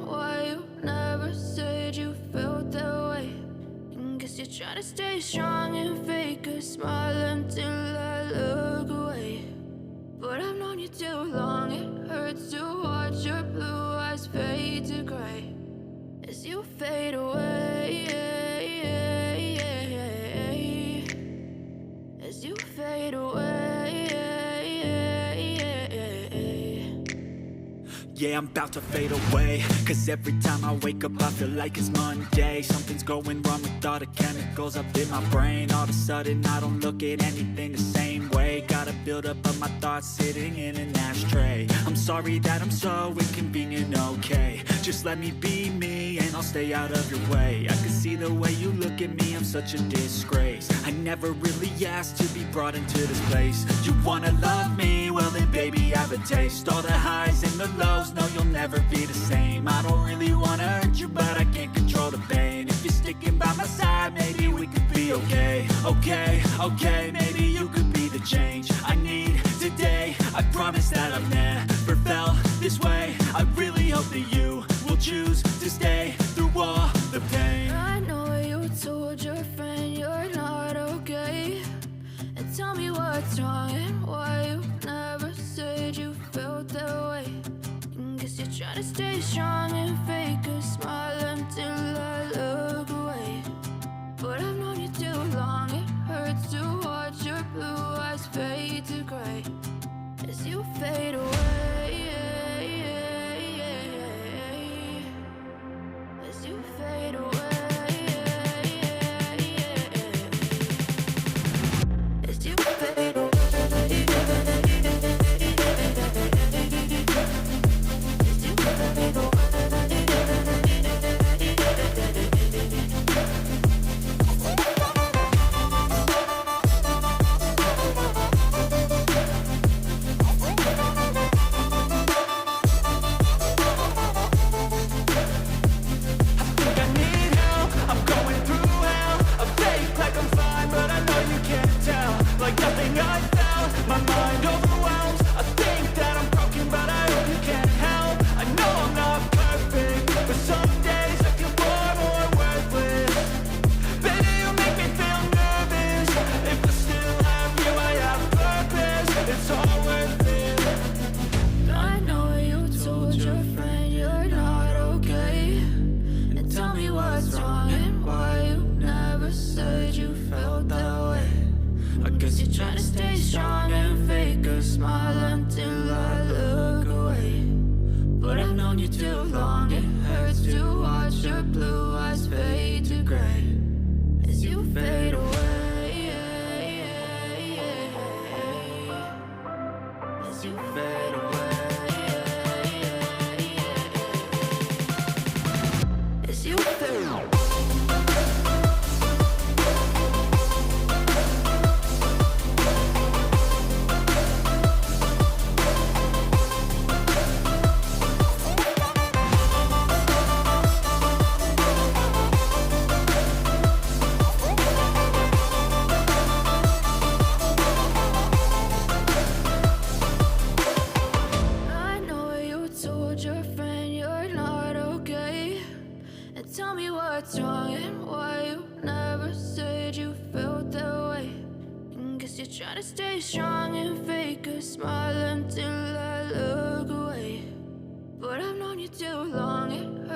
why you never said you felt that way. And guess you're trying to stay strong and fake a smile until I look away. But I've known you too long, it hurts to watch your blue eyes fade to gray as you fade away, as you fade away. Yeah, I'm about to fade away, cause every time I wake up I feel like it's Monday. Something's going wrong with all the chemicals up in my brain. All of a sudden I don't look at anything the same way. Got a buildup of my thoughts sitting in an ashtray. I'm sorry that I'm so inconvenient, okay. Just let me be me and I'll stay out of your way. I can see the way you look at me, I'm such a disgrace. I never really asked to be brought into this place. You wanna love me? Well then baby I have a taste. All the highs and the lows, no you'll never be the same. I don't really wanna hurt you but I can't control the pain. If you're sticking by my side maybe we could be okay. Okay, maybe you could be the change I need today. I promise that I've never felt this way. I really hope that you will choose to stay through all the pain. I know you told your friend you're not okay, and tell me what's wrong and why you never said you felt that way. And guess you're trying to stay strong and fake a smile until I look away. But I've known you too long, it hurts to watch your blue eyes fade to gray as you fade away, as you fade away, as you fade away. What's wrong and why you never said you felt that way. And guess you're trying to stay strong and fake a smile until I look away. But I've known you too long, it